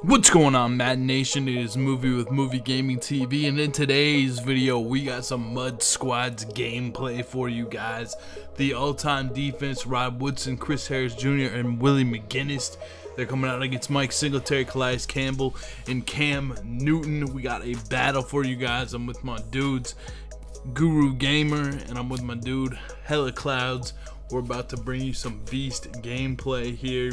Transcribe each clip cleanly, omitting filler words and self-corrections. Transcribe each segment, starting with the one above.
What's going on, Madden Nation? It is Movie with Movie Gaming TV, and in today's video we got some MUT Squads gameplay for you guys. The all-time defense, Rob Woodson, Chris Harris Jr., and Willie McGinnis. They're coming out against Mike Singletary, Calais Campbell, and Cam Newton. We got a battle for you guys. I'm with my dudes, Guru Gamer, and I'm with my dude, Hella Clouds. We're about to bring you some beast gameplay here.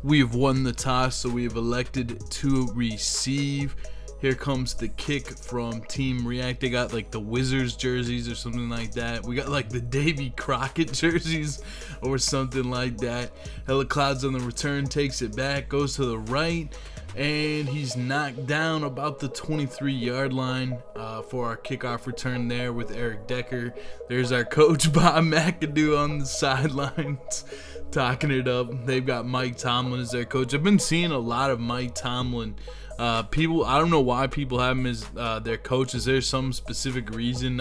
We have won the toss, so we have elected to receive. Here comes the kick from Team React. They got like the Wizards jerseys or something like that. We got like the Davy Crockett jerseys or something like that. Hella Clouds on the return, takes it back, goes to the right, and he's knocked down about the 23-yard line for our kickoff return there with Eric Decker. There's our coach, Bob McAdoo, on the sidelines talking it up. They've got Mike Tomlin as their coach. I've been seeing a lot of Mike Tomlin. People, I don't know why people have him as their coach. Is there some specific reason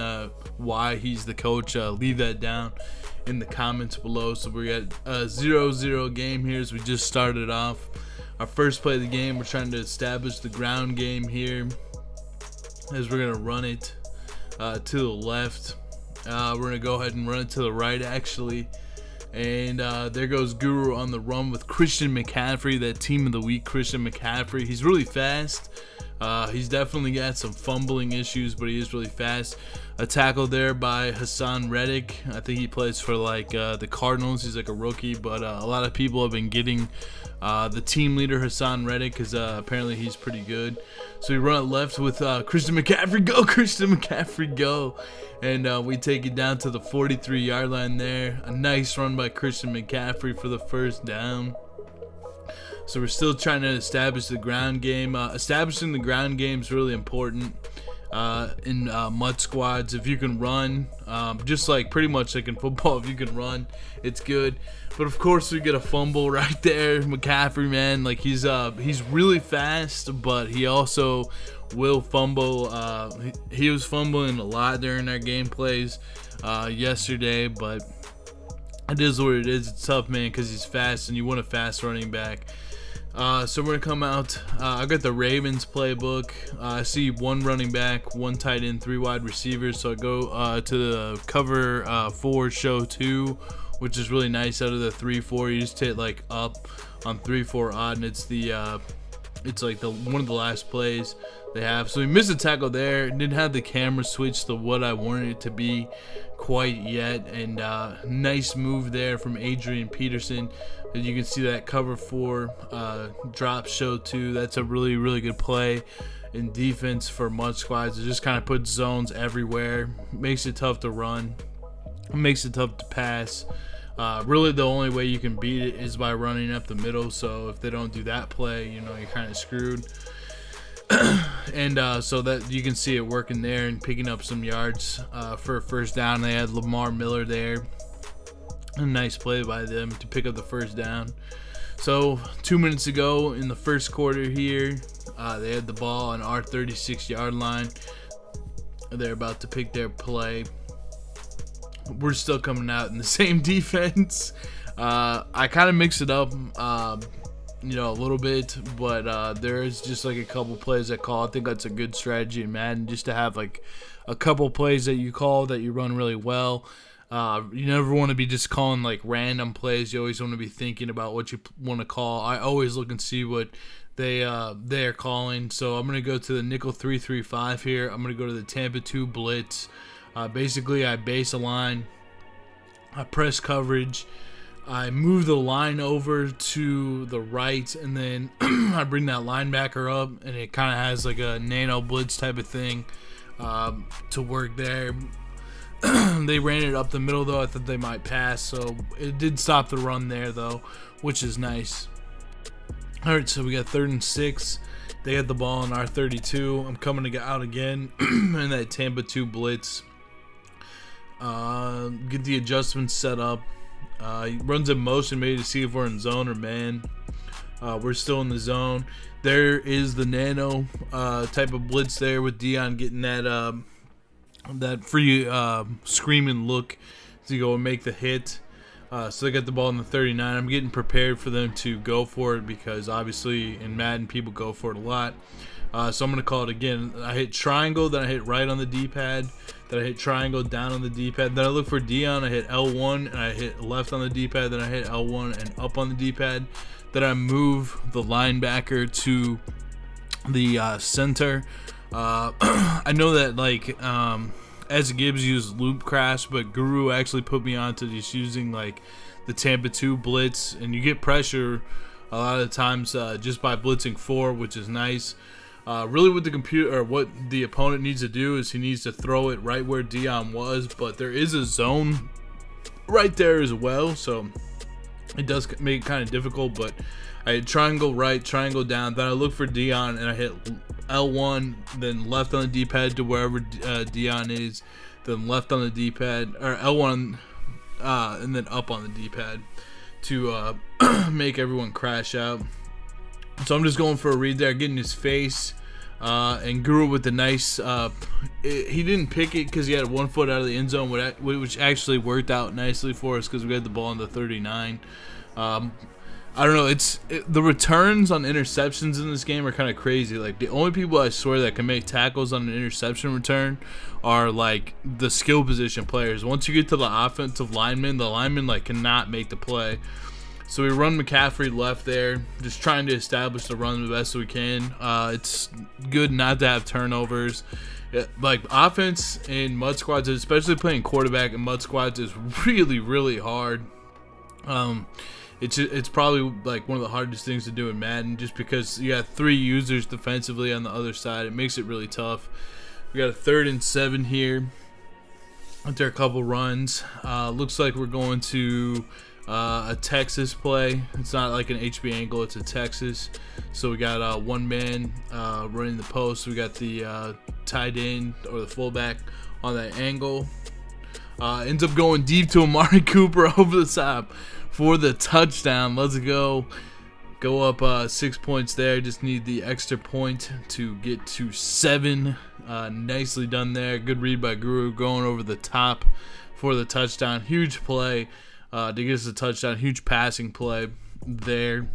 why he's the coach? Leave that down in the comments below. So we got a 0-0 game here as we just started off. Our first play of the game, we're trying to establish the ground game here as we're going to run it to the left. We're going to go ahead and run it to the right, actually. And there goes Guru on the run with Christian McCaffrey, that team of the week, Christian McCaffrey. He's really fast. He's definitely got some fumbling issues, but he is really fast. A tackle there by Hassan Reddick. I think he plays for like the Cardinals. He's like a rookie, but a lot of people have been getting the team leader Hassan Reddick because apparently he's pretty good. So we run it left with Christian McCaffrey. Go, Christian McCaffrey, go. And we take it down to the 43-yard line there. A nice run by Christian McCaffrey for the first down. So we're still trying to establish the ground game. Establishing the ground game is really important in MUT Squads. If you can run, just like pretty much like in football, if you can run, it's good. But of course we get a fumble right there. McCaffrey, man, like he's really fast, but he also will fumble. He was fumbling a lot during our gameplays yesterday, but it is what it is. It's tough, man, because he's fast and you want a fast running back. So we're gonna come out. I got the Ravens playbook. I see one running back, one tight end, 3 wide receivers. So I go to the cover 4 show 2, which is really nice. Out of the 3-4, you just hit like up on 3-4 odd, and it's the it's like the one of the last plays they have. So we missed a tackle there. Didn't have the camera switch to what I wanted it to be quite yet, and nice move there from Adrian Peterson. As you can see, that cover 4 drop show 2. That's a really good play in defense for MUT Squads. It just kind of puts zones everywhere, makes it tough to run, makes it tough to pass. Really the only way you can beat it is by running up the middle. So if they don't do that play, you know, you're kind of screwed. And so that you can see it working there and picking up some yards for a first down. They had Lamar Miller there. A nice play by them to pick up the first down. So 2 minutes ago in the first quarter here, they had the ball on our 36-yard line. They're about to pick their play. We're still coming out in the same defense. I kind of mix it up, you know, a little bit, but there is just like a couple plays I call. I think that's a good strategy in Madden, just to have like a couple plays that you call that you run really well. You never want to be just calling like random plays. You always want to be thinking about what you want to call. I always look and see what they are calling. So I'm gonna go to the nickel 3-3-5 here. I'm gonna go to the Tampa 2 blitz. Basically, I base a line, I press coverage, I move the line over to the right, and then I bring that linebacker up, and it kind of has like a nano blitz type of thing to work there. They ran it up the middle, though. I thought they might pass, so it did stop the run there, though, which is nice. All right, so we got 3rd and 6. They had the ball in our 32. I'm coming to out again in that Tampa 2 blitz. Get the adjustments set up. He runs in motion maybe to see if we're in zone or man. We're still in the zone. There is the nano type of blitz there with Dion getting that that free screaming look to go and make the hit. So they got the ball in the 39. I'm getting prepared for them to go for it because obviously in Madden people go for it a lot. So I'm going to call it again. I hit triangle, then I hit right on the D-pad, then I hit triangle down on the D-pad, then I look for Dion, I hit L1, and I hit left on the D-pad, then I hit L1 and up on the D-pad. Then I move the linebacker to the center. I know that like as Gibbs used loop crash, but Guru actually put me on to just using like the Tampa 2 blitz, and you get pressure a lot of the times just by blitzing 4, which is nice. Really what the computer or what the opponent needs to do is he needs to throw it right where Dion was, but there is a zone right there as well, so it does make it kind of difficult. But I hit triangle right, triangle down, then I look for Dion and I hit L1, then left on the D-pad to wherever Dion is, then left on the D-pad, or L1 and then up on the D-pad to make everyone crash out. So I'm just going for a read there, getting his face, and Guru with the nice, he didn't pick it because he had 1 foot out of the end zone, which actually worked out nicely for us because we had the ball in the 39. I don't know, the returns on interceptions in this game are kind of crazy. Like, the only people I swear that can make tackles on an interception return are like the skill position players. Once you get to the offensive lineman, the lineman like cannot make the play. So we run McCaffrey left there, just trying to establish the run the best we can. It's good not to have turnovers. Like, offense in MUT squads, especially playing quarterback in MUT squads, is really, really hard. It's probably like one of the hardest things to do in Madden, just because you got 3 users defensively on the other side. It makes it really tough. We got a 3rd and 7 here. After a couple runs, looks like we're going to a Texas play. It's not like an HB angle, it's a Texas. So we got one man running the post. We got the tight end or the fullback on that angle. Ends up going deep to Amari Cooper over the top for the touchdown. Let's go up 6 points there. Just need the extra point to get to 7. Nicely done there. Good read by Guru, going over the top for the touchdown. Huge play to get us a touchdown. Huge passing play there.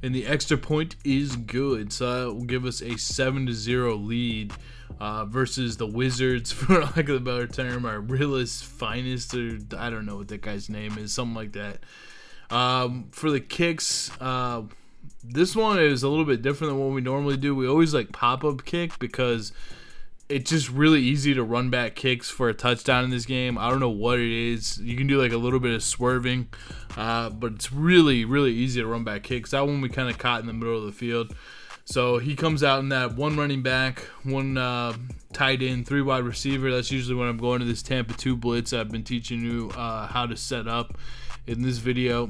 And the extra point is good, so that will give us a 7-0 lead versus the Wizards, for lack of a better term, our realest finest, or I don't know what that guy's name is, something like that. For the kicks, this one is a little bit different than what we normally do. We always like pop-up kick because it's just really easy to run back kicks for a touchdown in this game. I don't know what it is. You can do like a little bit of swerving, but it's really, really easy to run back kicks. That one we kind of caught in the middle of the field. So he comes out in that 1 running back, 1 tight end, 3 wide receiver. That's usually when I'm going to this Tampa 2 blitz I've been teaching you how to set up in this video.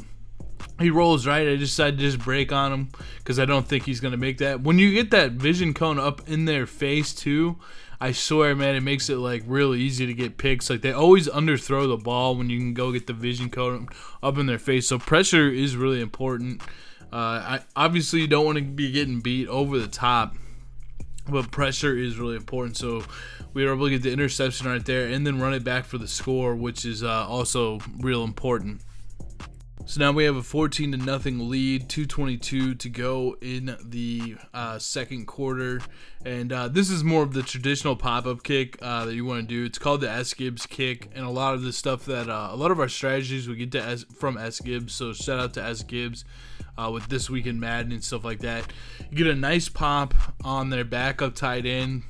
He rolls right. I decided to just break on him because I don't think he's going to make that. When you get that vision cone up in their face too, I swear, man, it makes it like really easy to get picks. Like, they always underthrow the ball when you can go get the vision cone up in their face. So pressure is really important. Obviously, you don't want to be getting beat over the top, but pressure is really important. So we were able to get the interception right there and then run it back for the score, which is also real important. So now we have a 14-0 lead, 2:22 to go in the second quarter, and this is more of the traditional pop-up kick that you want to do. It's called the S. Gibbs kick, and a lot of the stuff that a lot of our strategies we get to from S. Gibbs. So shout out to S. Gibbs with This Week in Madden and stuff like that. You get a nice pop on their backup tight end.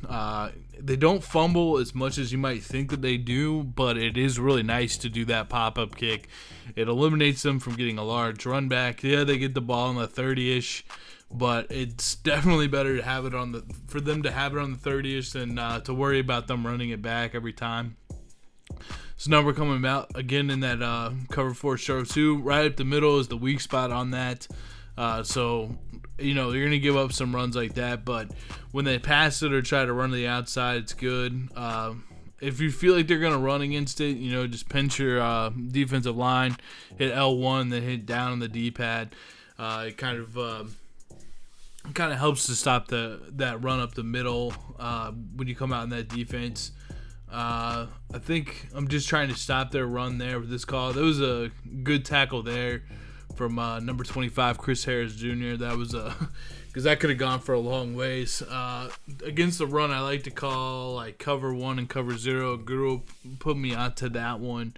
They don't fumble as much as you might think that they do, but it is really nice to do that pop-up kick. It eliminates them from getting a large run back. Yeah, they get the ball on the 30-ish, but it's definitely better to have it for them to have it on the 30-ish than to worry about them running it back every time. So now we're coming out again in that cover 4 show 2. Right up the middle is the weak spot on that. So, you know, you're going to give up some runs like that, but when they pass it or try to run to the outside, it's good. If you feel like they're going to run against it, you know, just pinch your defensive line, hit L1, then hit down on the D-pad. It kind of helps to stop that run up the middle when you come out in that defense. I think I'm just trying to stop their run there with this call. There was a good tackle there from number 25, Chris Harris Jr. That was because that could have gone for a long ways. Against the run, I like to call like cover 1 and cover 0. Guru put me onto that one.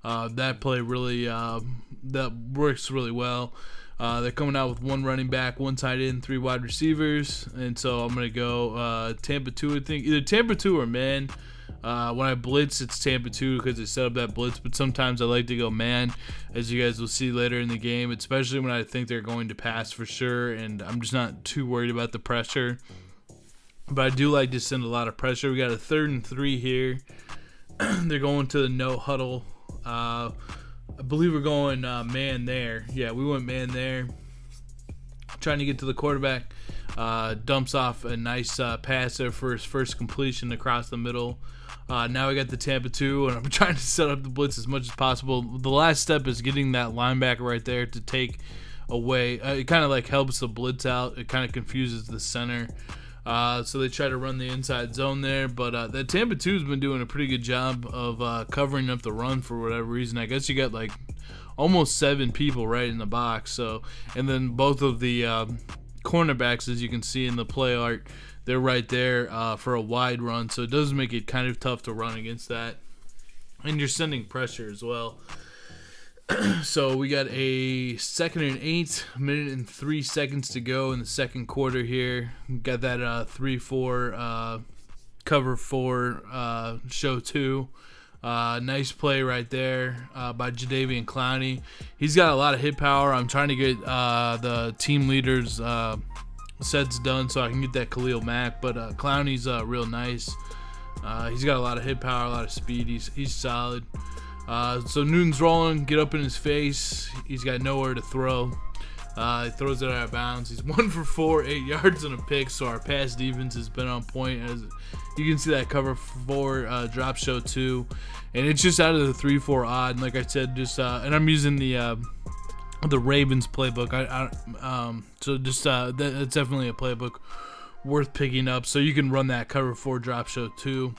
That play really that works really well. They're coming out with 1 running back, 1 tight end, 3 wide receivers, and so I'm gonna go Tampa 2. I think either Tampa 2 or man. When I blitz, it's Tampa 2 because it set up that blitz, but sometimes I like to go man, as you guys will see later in the game, especially when I think they're going to pass for sure, and I'm just not too worried about the pressure. But I do like to send a lot of pressure. We got a 3rd and 3 here. They're going to the no huddle. I believe we're going man there. Yeah, we went man there. Trying to get to the quarterback. Dumps off a nice pass there for his first completion across the middle. Now we got the Tampa 2, and I'm trying to set up the blitz as much as possible. The last step is getting that linebacker right there to take away. It kind of like helps the blitz out. It kind of confuses the center. So they try to run the inside zone there, but the Tampa 2 has been doing a pretty good job of covering up the run for whatever reason. I guess you got like almost 7 people right in the box. So, and then both of the cornerbacks, as you can see in the play art, they're right there for a wide run, so it does make it kind of tough to run against that, and you're sending pressure as well. So we got a 2nd and 8, 1:03 seconds to go in the second quarter here. Got that 3-4 cover 4 show 2. Nice play right there by Jadeveon Clowney. He's got a lot of hit power. I'm trying to get the team leaders sets done so I can get that Khalil Mack, but Clowney's real nice. He's got a lot of hit power, a lot of speed. He's solid. So Newton's rolling, get up in his face. He's got nowhere to throw. He throws it out of bounds. He's 1 for 4, 8 yards and a pick. So our pass defense has been on point. As you can see, that cover 4 drop show 2, and it's just out of the 3-4 odd. And like I said, just and I'm using the Ravens playbook. So just that's definitely a playbook worth picking up. So you can run that cover 4 drop show 2.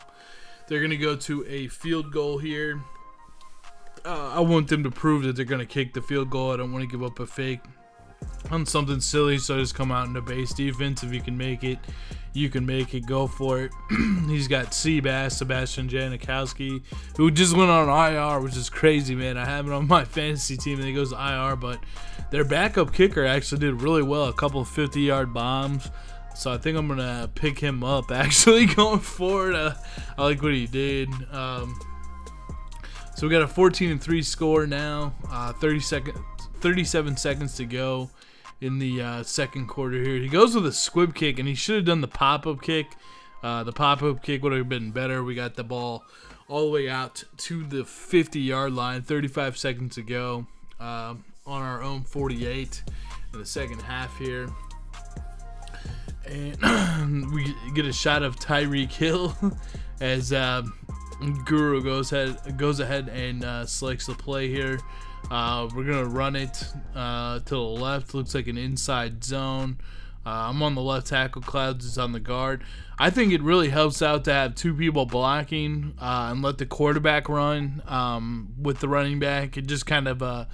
They're gonna go to a field goal here. I want them to prove that they're gonna kick the field goal. I don't want to give up a fake on something silly, so I just come out in the base defense. If you can make it, you can make it. Go for it. He's got Sebastian Janikowski, who just went on IR, which is crazy, man. I have it on my fantasy team, and he goes IR, but their backup kicker actually did really well. A couple of 50-yard bombs. So I think I'm going to pick him up, actually, going forward. I like what he did. So we got a 14-3 score now. 37 seconds to go in the second quarter here. He goes with a squib kick, and he should have done the pop-up kick. The pop-up kick would have been better. We got the ball all the way out to the 50-yard line. 35 seconds to go on our own 48 in the second half here. And we get a shot of Tyreek Hill as Guru goes ahead and selects the play here. We're gonna run it to the left. Looks like an inside zone. I'm on the left tackle. Clouds is on the guard. I think it really helps out to have 2 people blocking and let the quarterback run with the running back. It just kind of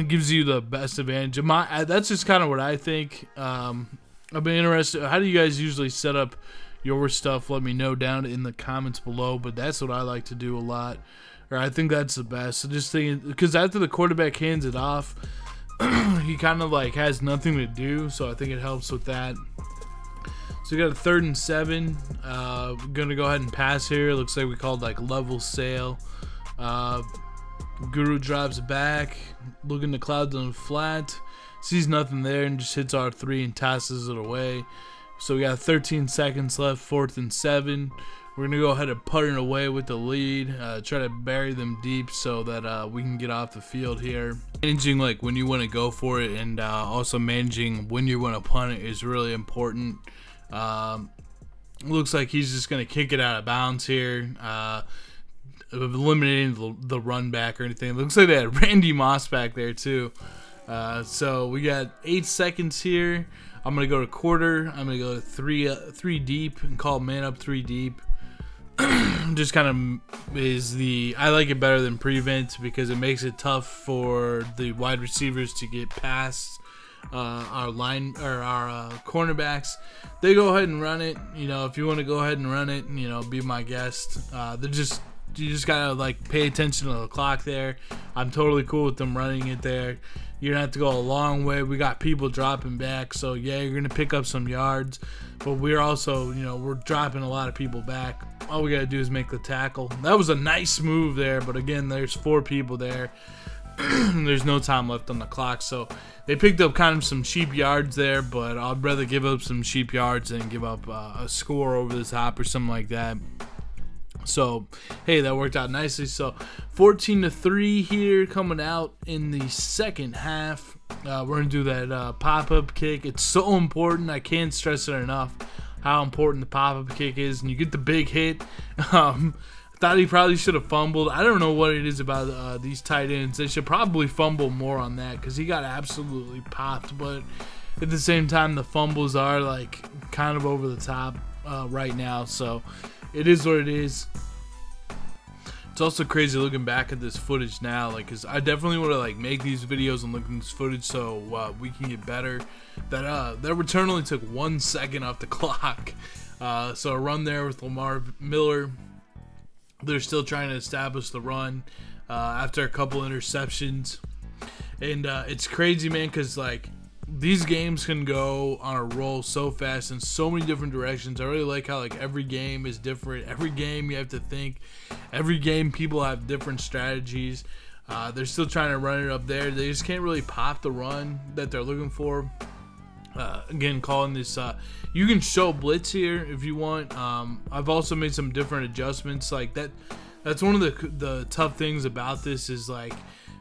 gives you the best advantage. That's just kind of what I think. I've been interested. How do you guys usually set up your stuff? Let me know down in the comments below. But that's what I like to do a lot. Or I think that's the best. So just thinking, because after the quarterback hands it off, he kind of like has nothing to do. So I think it helps with that. So we got a 3rd and 7. We're gonna go ahead and pass here. Looks like we called like level sail. Guru drops back, looking to Clouds on the flat. Sees nothing there and just hits R3 and tosses it away. So we got 13 seconds left, 4th and 7. We're gonna go ahead and putt it away with the lead. Try to bury them deep so that we can get off the field here. Managing like when you want to go for it, and also managing when you want to punt it is really important. Looks like he's just gonna kick it out of bounds here. Eliminating the run back or anything. It looks like they had Randy Moss back there too. So we got 8 seconds here. I'm gonna go to quarter. I'm gonna go to three deep and call man up 3 deep. just kind of is I like it better than prevent because it makes it tough for the wide receivers to get past our cornerbacks. They go ahead and run it. You know, if you want to go ahead and run it, you know, be my guest. You just gotta like pay attention to the clock there. I'm totally cool with them running it there. You're gonna have to go a long way. We got people dropping back, so yeah, you're gonna pick up some yards. But we're also, you know, we're dropping a lot of people back. All we gotta do is make the tackle. That was a nice move there, but again, there's 4 people there. There's no time left on the clock, so they picked up kind of some cheap yards there. But I'd rather give up some cheap yards than give up a score over the top or something like that. So, hey, that worked out nicely. So, 14-3 here coming out in the second half. We're going to do that pop-up kick. It's so important. I can't stress it enough how important the pop-up kick is. And you get the big hit. I thought he probably should have fumbled. I don't know what it is about these tight ends. They should probably fumble more on that because he got absolutely popped. But at the same time, the fumbles are like kind of over the top right now. So, it is what it is. It's also crazy looking back at this footage now, like, cause I definitely want to like make these videos and look at this footage so we can get better. That return only took 1 second off the clock. So a run there with Lamar Miller. They're still trying to establish the run after a couple interceptions, and it's crazy, man, cause like these games can go on a roll so fast in so many different directions. I really like how like every game is different. Every game you have to think. Every game people have different strategies. They're still trying to run it up there. They just can't really pop the run that they're looking for. Again, calling this you can show blitz here if you want. I've also made some different adjustments like that. That's one of the tough things about this is like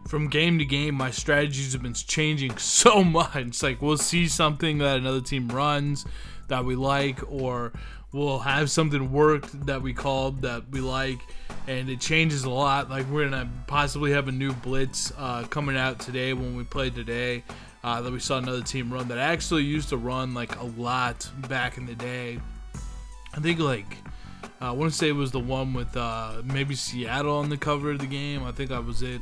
from game to game, my strategies have been changing so much. Like we'll see something that another team runs that we like, or we'll have something work that we called that we like, and it changes a lot. Like we're gonna possibly have a new blitz coming out today when we played today that we saw another team run that actually used to run like a lot back in the day. I think like I want to say it was the one with maybe Seattle on the cover of the game. I think that was it.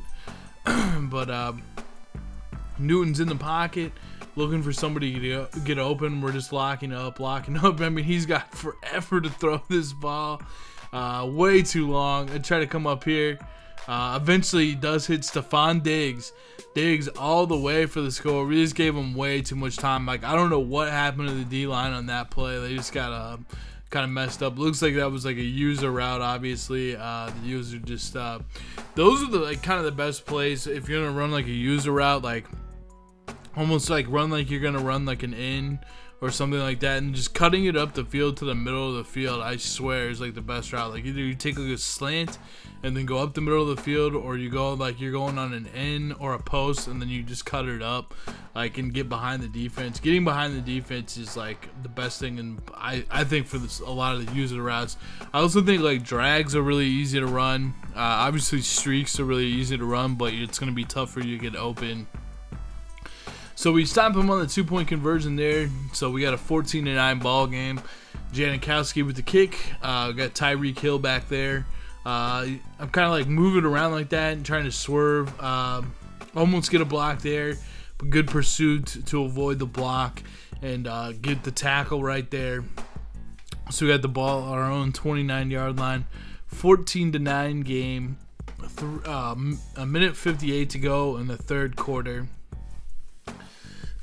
But Newton's in the pocket looking for somebody to get open. We're just locking up. I mean, he's got forever to throw this ball, way too long. I try to come up here. Eventually he does hit Stephon Diggs all the way for the score. We just gave him way too much time. Like I don't know what happened to the D-line on that play. They just got kind of messed up. Looks like that was like a user route. Obviously the user just those are the like kind of the best plays if you're gonna run like a user route, like almost like run like you're gonna run like an in or something like that, and just cutting it up the field to the middle of the field, I swear, is like the best route. Like either you take like a slant and then go up the middle of the field, or you go like you're going on an in or a post and then you just cut it up like and get behind the defense. Getting behind the defense is like the best thing, and I think for a lot of the user routes. I also think like drags are really easy to run. Obviously streaks are really easy to run, but it's gonna be tough for you to get open. So we stop him on the 2-point conversion there. So we got a 14-9 ball game. Janikowski with the kick. We got Tyreek Hill back there. I'm kind of like moving around like that and trying to swerve. Almost get a block there, but good pursuit to avoid the block and get the tackle right there. So we got the ball on our own 29-yard line. 14-9 game. A minute 58 to go in the third quarter.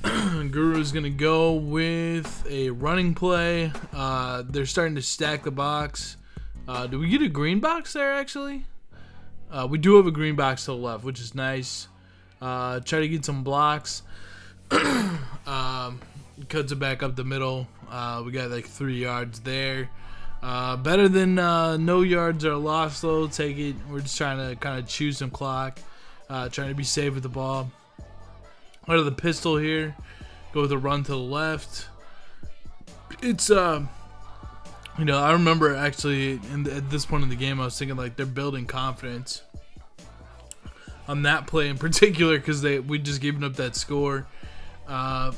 Guru's gonna go with a running play. They're starting to stack the box. Do we get a green box there actually? We do have a green box to the left, which is nice. Try to get some blocks. Cuts it back up the middle. We got like 3 yards there. Better than no yards or lost though. Take it. We're just trying to kind of choose some clock. Trying to be safe with the ball. Out of the pistol here, go with a run to the left. It's you know, I remember actually at this point in the game I was thinking like they're building confidence on that play in particular because we just given up that score. So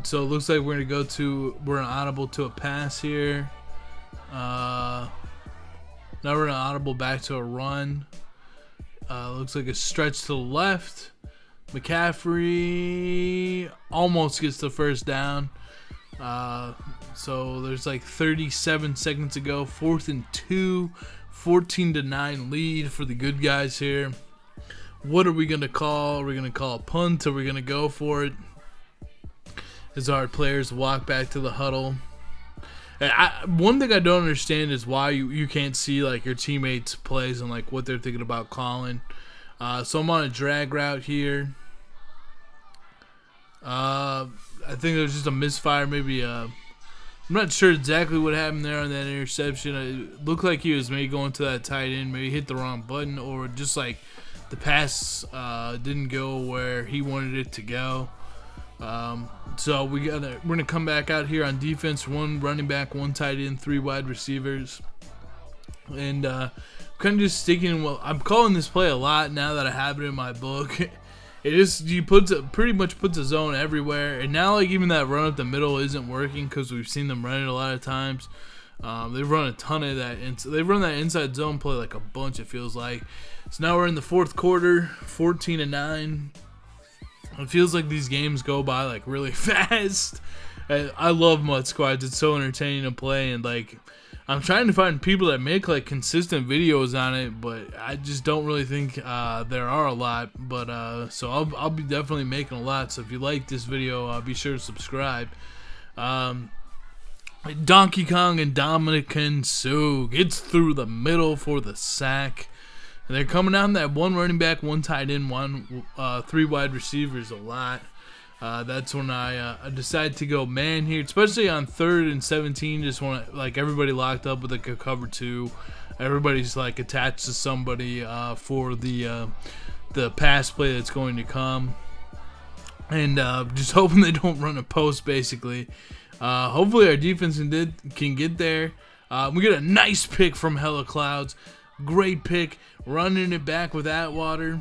it looks like we're an audible to a pass here. Now we're gonna audible back to a run. Looks like a stretch to the left. McCaffrey almost gets the first down. So there's like 37 seconds to go. 4th and 2, 14-9 lead for the good guys here. What are we gonna call? Are we gonna call a punt? Are we gonna go for it? As our players walk back to the huddle. One thing I don't understand is why you can't see like your teammates' plays and like what they're thinking about calling. So I'm on a drag route here. I think there's just a misfire, maybe. I'm not sure exactly what happened there on that interception. It looked like he was maybe going to that tight end, maybe hit the wrong button, or just like the pass didn't go where he wanted it to go. So we're gonna come back out here on defense. 1 running back, 1 tight end, 3 wide receivers, and kind of just sticking. Well, I'm calling this play a lot now that I have it in my book. It is pretty much puts a zone everywhere, and now like even that run up the middle isn't working because we've seen them run it a lot of times. They've run a ton of that, and they've run that inside zone play like a bunch. It feels like. So now we're in the 4th quarter, 14-9. It feels like these games go by like really fast. I love MUT squads. It's so entertaining to play, and like I'm trying to find people that make like consistent videos on it, but I just don't really think there are a lot. But so I'll be definitely making a lot. So if you like this video, be sure to subscribe. Donkey Kong and Dominican Sue gets through the middle for the sack. And they're coming down that 1 running back, 1 tight end, 3 wide receivers a lot. That's when I decided to go man here, especially on 3rd and 17. Just want like everybody locked up with a cover 2. Everybody's like attached to somebody for the pass play that's going to come, and just hoping they don't run a post basically. Hopefully our defense can get there. We get a nice pick from Hella Clouds. Great pick, running it back with Atwater.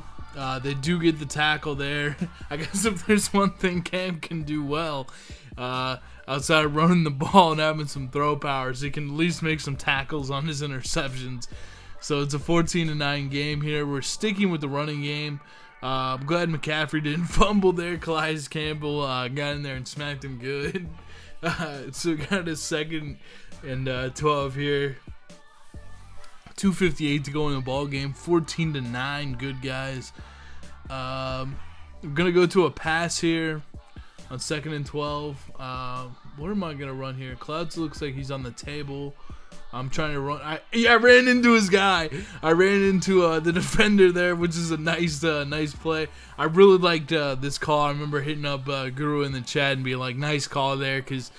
They do get the tackle there. I guess if there's one thing Cam can do well, outside of running the ball and having some throw powers, he can at least make some tackles on his interceptions. So it's a 14-9 game here. We're sticking with the running game. I'm glad McCaffrey didn't fumble there. Calais Campbell got in there and smacked him good. So we got a 2nd and 12 here. 2:58 to go in the ball game. 14-9, good guys. We're gonna go to a pass here on 2nd and 12. What am I gonna run here? Clouds looks like he's on the table. I'm trying to run. I ran into his guy. I ran into the defender there, which is a nice play. I really liked this call. I remember hitting up Guru in the chat and being like, nice call there, because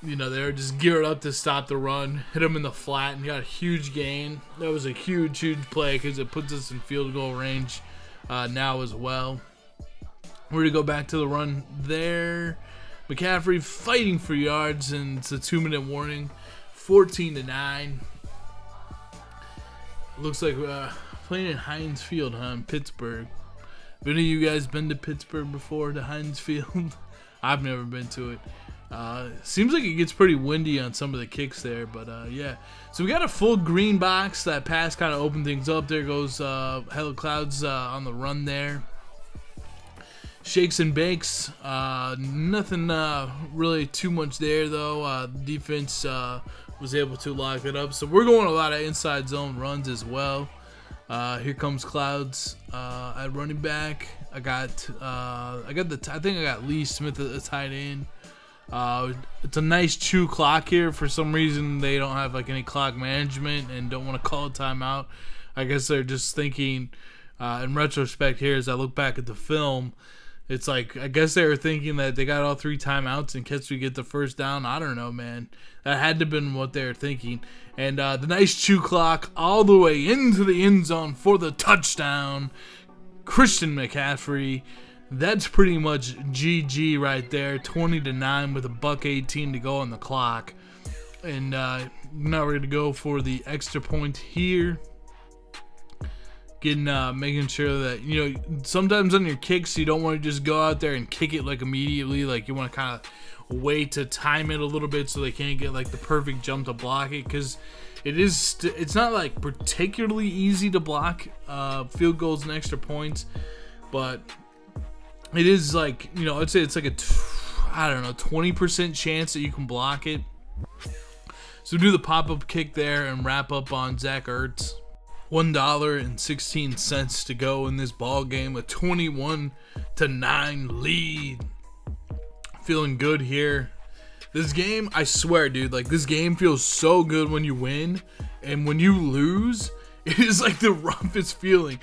you know, they were just geared up to stop the run. Hit him in the flat and got a huge gain. That was a huge play because it puts us in field goal range now as well. We're going to go back to the run there. McCaffrey fighting for yards, and it's a 2-minute warning. 14-9. Looks like playing in Heinz Field, huh, in Pittsburgh. Have any of you guys been to Pittsburgh before, to Heinz Field? I've never been to it. Seems like it gets pretty windy on some of the kicks there, but yeah. So we got a full green box. That pass kind of opened things up. There goes Hella Clouds on the run there. Shakes and bakes. Nothing really too much there though. Defense was able to lock it up. So we're going a lot of inside zone runs as well. Here comes Clouds at running back. I think I got Lee Smith at the tight end. It's a nice chew clock here. For some reason they don't have like any clock management and don't want to call a timeout. I guess they're just thinking in retrospect here, as I look back at the film, it's like I guess they were thinking that they got all 3 timeouts in case we get the first down. I don't know, man. That had to have been what they were thinking. And the nice chew clock all the way into the end zone for the touchdown. Christian McCaffrey. That's pretty much GG right there. 20-9 with a $1:18 to go on the clock. And now we're going to go for the extra point here. Making sure that, you know, sometimes on your kicks you don't want to just go out there and kick it like immediately. Like you want to kind of way to time it a little bit so they can't get like the perfect jump to block it, because it's not like particularly easy to block field goals and extra points, but it is like, you know, I'd say it's like a I don't know, 20% chance that you can block it. So do the pop-up kick there and wrap up on Zach Ertz. $1.16 to go in this ball game, a 21-9 lead. Feeling good here. This game, I swear, dude, like this game feels so good when you win, and when you lose, it is like the roughest feeling.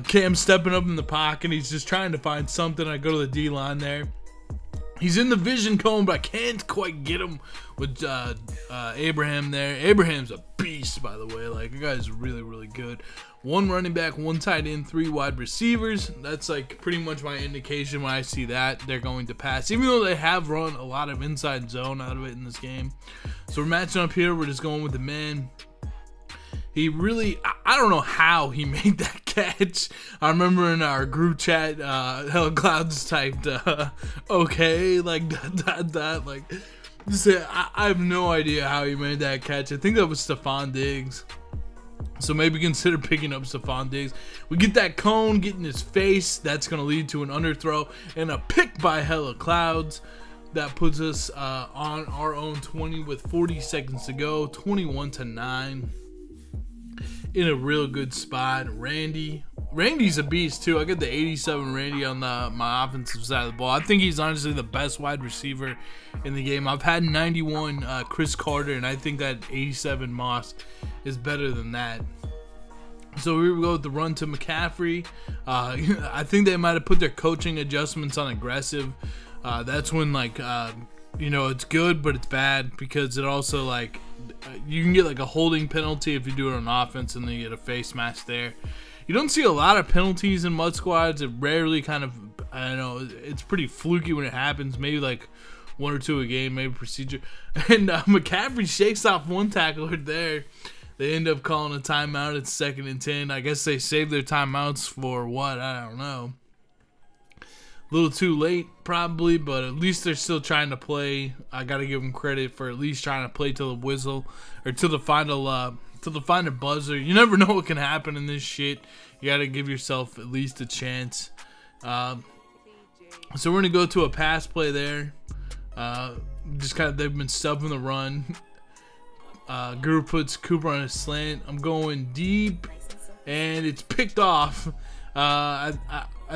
Cam stepping up in the pocket, he's just trying to find something. I go to the D-line there. He's in the vision cone, but I can't quite get him with Abraham there. Abraham's a beast, by the way. Like, the guy's really, really good. 1 running back, 1 tight end, 3 wide receivers. That's like pretty much my indication when I see that they're going to pass, even though they have run a lot of inside zone out of it in this game. So we're matching up here. We're just going with the man. He really, I don't know how he made that catch. I remember in our group chat, Hell Clouds typed, okay, like, like, just, I have no idea how he made that catch. I think that was Stephon Diggs. So maybe consider picking up Stephon Diggs. We get that cone, get in his face. That's going to lead to an underthrow and a pick by Hella Clouds. That puts us on our own 20 with 40 seconds to go, 21-9. In a real good spot. Randy's a beast too. I got the 87 Randy on my offensive side of the ball. I think he's honestly the best wide receiver in the game. I've had 91 Chris Carter, and I think that 87 Moss is better than that. So here we go with the run to McCaffrey. I think they might have put their coaching adjustments on aggressive. That's when, like, you know, it's good, but it's bad, because it also, like, you can get like a holding penalty if you do it on offense, and then you get a face mask there. You don't see a lot of penalties in MUT squads. It rarely kind of, I don't know, it's pretty fluky when it happens. Maybe like 1 or 2 a game, maybe procedure. And McCaffrey shakes off one tackler there. They end up calling a timeout. It's 2nd and 10. I guess they saved their timeouts for what? I don't know. A little too late probably, but at least they're still trying to play. I gotta give them credit for at least trying to play till the whistle, or till the final buzzer. You never know what can happen in this shit. You gotta give yourself at least a chance. So we're gonna go to a pass play there. Just kind of, they've been stuffing the run. Guru puts Cooper on a slant. I'm going deep, and it's picked off. I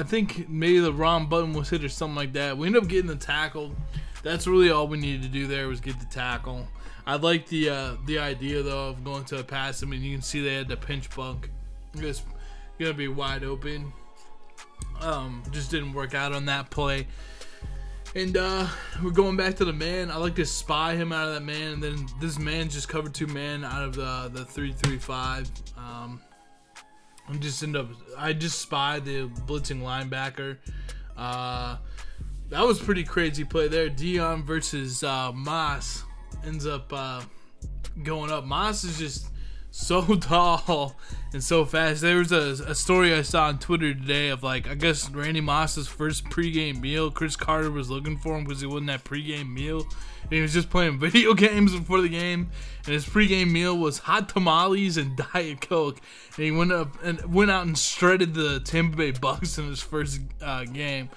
think maybe the wrong button was hit or something like that. We ended up getting the tackle. That's really all we needed to do there, was get the tackle. I like the idea though of going to a pass. I mean, you can see they had the pinch bunk. It's gonna be wide open. Just didn't work out on that play. And we're going back to the man. I like to spy him out of that man, and then this man just covered 2 man out of the 3-3-5. I just spied the blitzing linebacker. That was pretty crazy play there. Dion versus Moss ends up going up. Moss is just so tall and so fast. There was a story I saw on Twitter today of, like, I guess Randy Moss's first pregame meal. Chris Carter was looking for him because he wasn't at pregame meal. And he was just playing video games before the game, and his pregame meal was hot tamales and Diet Coke. And he went out and shredded the Tampa Bay Bucks in his first game.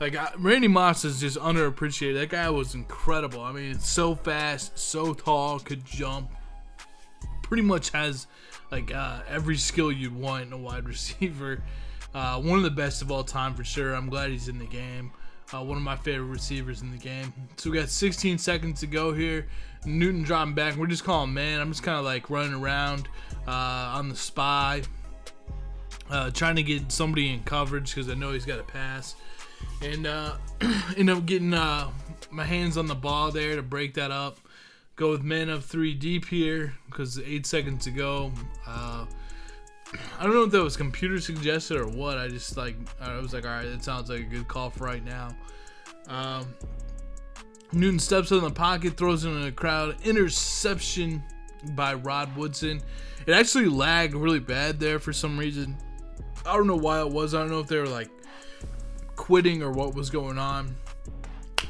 Like, Randy Moss is just underappreciated. That guy was incredible. I mean, it's so fast, so tall, could jump. Pretty much has like every skill you'd want in a wide receiver. One of the best of all time for sure. I'm glad he's in the game. One of my favorite receivers in the game. So we got 16 seconds to go here. Newton dropping back. We're just calling man. I'm just kind of like running around on the spy, trying to get somebody in coverage because I know he's got a pass. And end up getting my hands on the ball there to break that up. Go with man up 3 deep here because 8 seconds to go. I don't know if that was computer suggested or what. I was like, all right, that sounds like a good call for right now. Newton steps in the pocket, throws it in the crowd. Interception by Rod Woodson. It actually lagged really bad there for some reason. I don't know why it was. I don't know if they were like quitting or what was going on.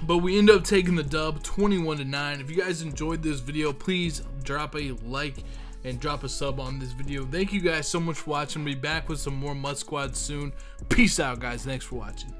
But we end up taking the dub 21-9. If you guys enjoyed this video, please drop a like and drop a sub on this video. Thank you guys so much for watching. We'll be back with some more MUT squads soon. Peace out, guys. Thanks for watching.